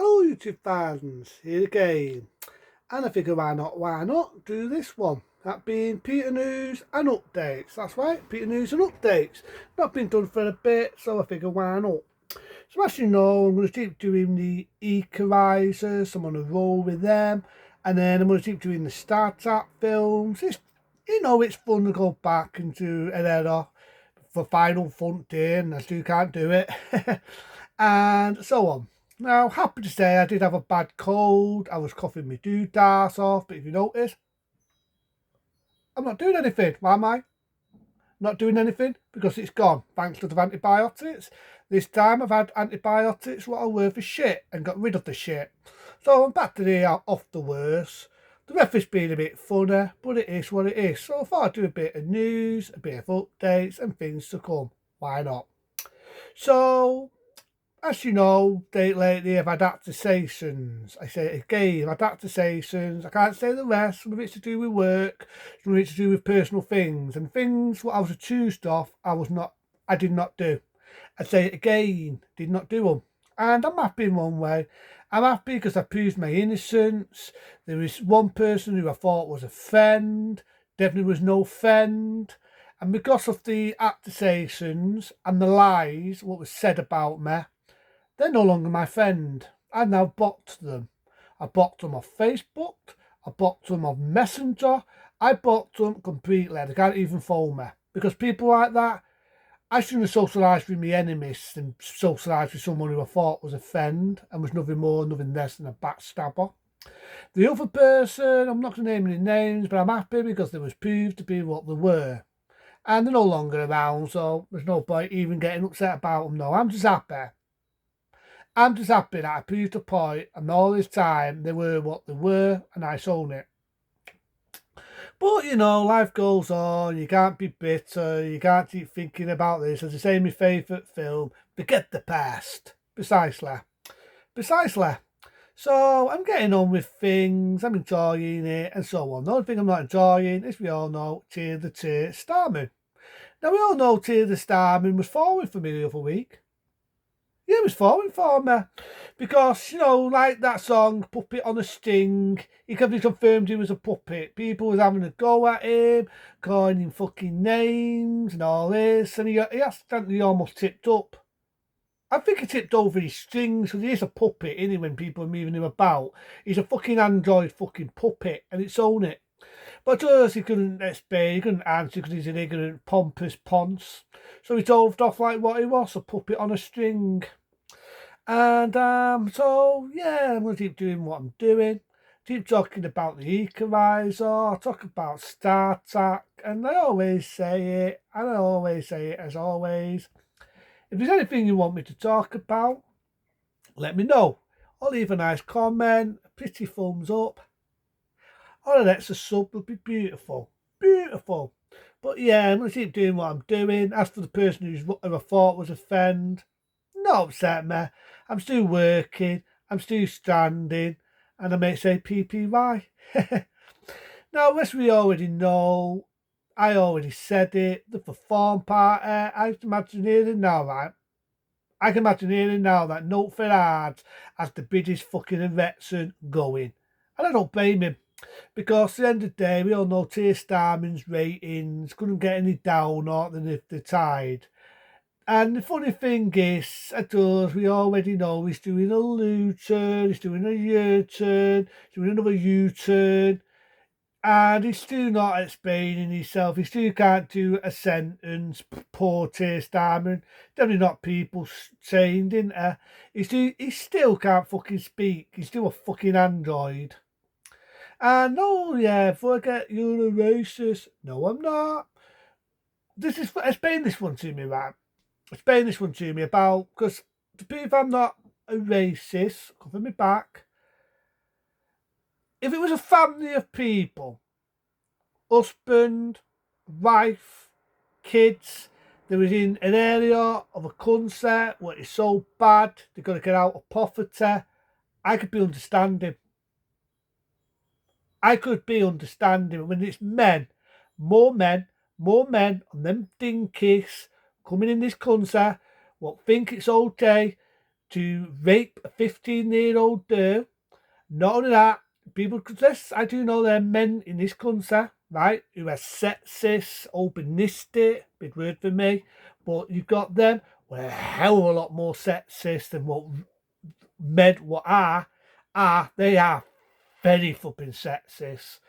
Hello YouTube fans, here again. And I figure why not do this one. That being Peter News and updates. That's right, Peter News and updates. Not been done for a bit, so I figure why not. So as you know, I'm going to keep doing the Equalizers. I'm on a roll with them. And then I'm going to keep doing the Star Trek films. It's fun to go back and do an era for Final Frontier, and I still can't do it. And so on. Now, happy to say I did have a bad cold. I was coughing my doodass off, but if you notice, I'm not doing anything. Why am I not doing anything? Because it's gone, thanks to the antibiotics. This time I've had antibiotics what are worth of shit and got rid of the shit. So I'm back today off the worst. The referee's been a bit funny, but it is what it is. So I thought I'd do a bit of news, a bit of updates and things to come. Why not? So, as you know, lately I've had accusations. I say it again, I've had accusations. I can't say the rest. Some of it's to do with work, some of it's to do with personal things. And things what I was accused of, I did not do. I say it again, did not do them. And I'm happy in one way. I'm happy because I proved my innocence. There was one person who I thought was a friend, definitely was no friend. And because of the accusations and the lies, what was said about me, they're no longer my friend. I now blocked them. I blocked them off Facebook. I blocked them off Messenger. I blocked them completely. They can't even follow me. Because people like that, I shouldn't have socialised with my enemies than socialised with someone who I thought was a friend and was nothing more, nothing less than a backstabber. The other person, I'm not going to name any names, but I'm happy because they was proved to be what they were. And they're no longer around, so there's no point even getting upset about them. No, I'm just happy. I'm just happy that I proved a point, and all this time they were what they were, and I own it. But you know, life goes on. You can't be bitter. You can't keep thinking about this. As I say in my favourite film, forget the past. Precisely. So I'm getting on with things. I'm enjoying it, and so on. The only thing I'm not enjoying, as we all know, Tear the Tear Starman. Now we all know Tear the Starman was falling for me the other week. Yeah, it was falling for me. Because, you know, like that song, Puppet on a String, he confirmed he was a puppet. People was having a go at him, calling him fucking names and all this, and he accidentally almost tipped up. I think he tipped over his strings because he is a puppet, isn't he, when people are moving him about? He's a fucking android fucking puppet, and it's own it. But us, he couldn't explain, he couldn't answer because he's an ignorant, pompous ponce. So he dove off like what he was, a puppet on a string. And so yeah, I'm gonna keep doing what I'm doing. Keep talking about the Equalizer, talk about Star Trek, and I always say it, and I always say it as always. If there's anything you want me to talk about, let me know. Or leave a nice comment, a pretty thumbs up, or an extra sub would be beautiful. Beautiful. But yeah, I'm gonna keep doing what I'm doing. As for the person who I thought was a friend, not upset me. I'm still working. I'm still standing. And I may say PPY. Now, as we already know, I already said it, the Perform Party, I can imagine hearing now, right? I can imagine hearing now that Note for Ads has the biggest fucking erection going. And I don't blame him. Because at the end of the day, we all know Tier Starman's ratings couldn't get any downer than if they tied. And the funny thing is, at us, we already know he's doing a loo-turn, he's doing a U-turn, he's doing another U-turn, and he's still not explaining himself. He still can't do a sentence. Poor Taste Diamond. Definitely not people saying, didn't he still can't fucking speak. He's still a fucking android. And oh yeah, forget you're a racist. No, I'm not. Explain this one to me, right? Explain this one to me about, because to prove I'm not a racist, cover me back. If it was a family of people, husband, wife, kids, they was in an area of a concert where it's so bad they've got to get out of poverty, I could be understanding. I could be understanding when it's more men on them dinkies coming in this concert what think it's okay to rape a 15-year-old girl. Not only that, people, because I do know there are men in this country, right, who are sexist, openistic, big word for me, but you've got them who are a hell of a lot more sexist than what men what are. They are very fucking sexist,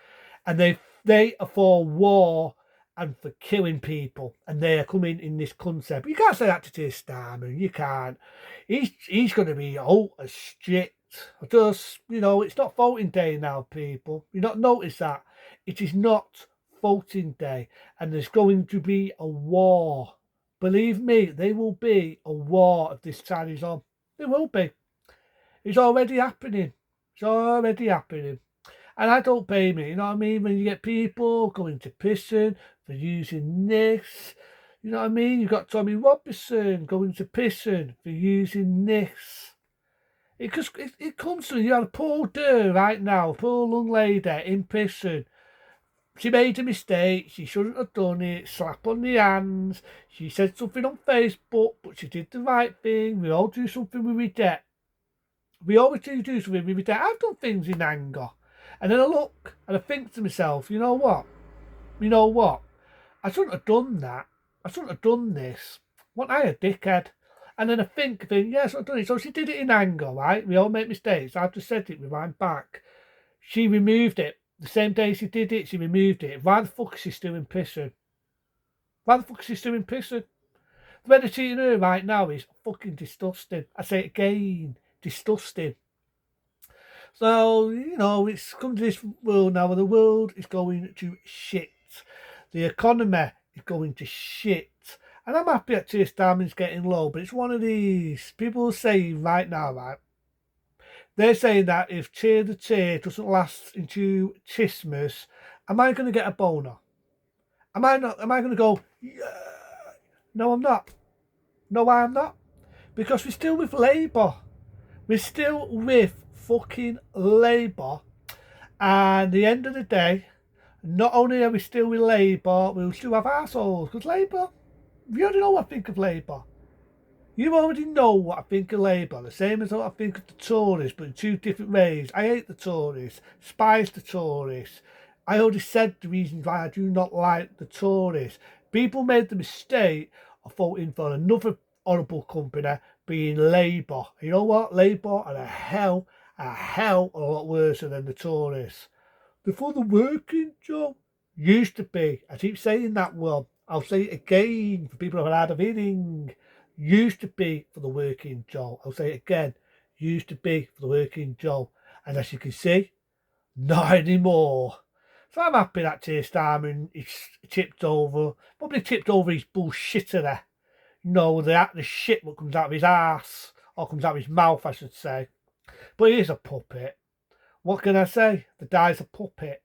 and they are for war and for killing people, and they are coming in this concept. But you can't say that to Keir Starmer. You can't. He's going to be as strict. Just, it's not voting day now, people. You not notice that it is not voting day, and there's going to be a war. Believe me, there will be a war if this time is on. There will be. It's already happening. It's already happening. And I don't blame it, you know what I mean? When you get people going to prison for using this, you know what I mean? You've got Tommy Robinson going to prison for using this. It comes to you have a poor girl right now, a poor young lady in prison. She made a mistake, she shouldn't have done it, slap on the hands. She said something on Facebook, but she did the right thing. We all do something we regret. We always do something we regret. I've done things in anger. And then I look and I think to myself, you know what? I shouldn't have done that. I shouldn't have done this. Wasn't I a dickhead? And then I think, yes, I've done it. So she did it in anger, right? We all make mistakes. I've just said it, rewind back. She removed it. The same day she did it, she removed it. Why the fuck is she still in prison? Why the fuck is she still in prison? The way they're treating her right now is fucking disgusting. I say it again, disgusting. So, it's come to this world now where the world is going to shit. The economy is going to shit. And I'm happy that Keir Starmer's getting low, but it's one of these. People are saying right now, right? They're saying that if Cheer the Cheer doesn't last into Christmas, am I going to get a boner? Am I going to go, yeah? No, I'm not. No, I'm not. Because we're still with Labour. We're still with fucking Labour. And at the end of the day, not only are we still with Labour, we'll still have arseholes. Because Labour, you already know what I think of Labour. You already know what I think of Labour. The same as what I think of the Tories, but in two different ways. I hate the Tories. Despise the Tories. I already said the reasons why I do not like the Tories. People made the mistake of voting for another horrible company, being Labour. You know what? Labour are a hell a lot worse than the Tories. Before the working job used to be. I keep saying that word. I'll say it again for people who are hard of hearing. Used to be for the working Joe. I'll say it again. Used to be for the working Joe. And as you can see, not anymore. So I'm happy that Keir Starmer is tipped over. Probably tipped over his bullshittery. The shit that comes out of his arse. Or comes out of his mouth, I should say. But he is a puppet. What can I say? The guy's a puppet.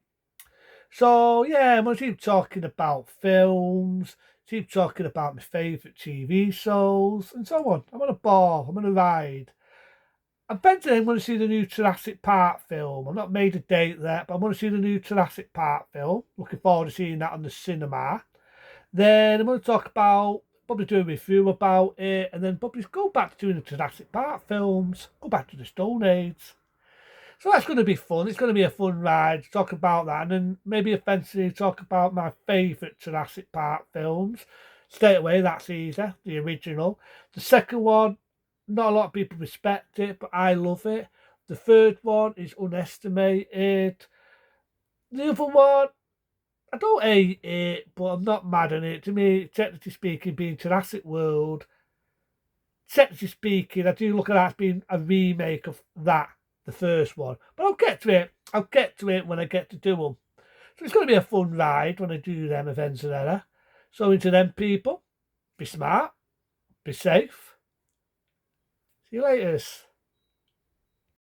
So, yeah, I'm going to keep talking about films, keep talking about my favourite TV shows, and so on. I'm on a ball, I'm on a ride. Eventually, I'm going to see the new Jurassic Park film. I've not made a date yet, but I'm going to see the new Jurassic Park film. Looking forward to seeing that on the cinema. Then I'm going to talk about, probably do a review about it, and then probably go back to doing the Jurassic Park films, go back to the Stone Age. So that's going to be fun. It's going to be a fun ride to talk about that. And then maybe eventually talk about my favourite Jurassic Park films. Straight away, that's easy. The original. The second one, not a lot of people respect it, but I love it. The third one is Underestimated. The other one, I don't hate it, but I'm not mad at it. To me, technically speaking, being Jurassic World, technically speaking, I do look at that as being a remake of that. The first one, but I'll get to it. I'll get to it when I get to do them. So it's going to be a fun ride when I do them events and that. So into them, people, be smart, be safe. See you later.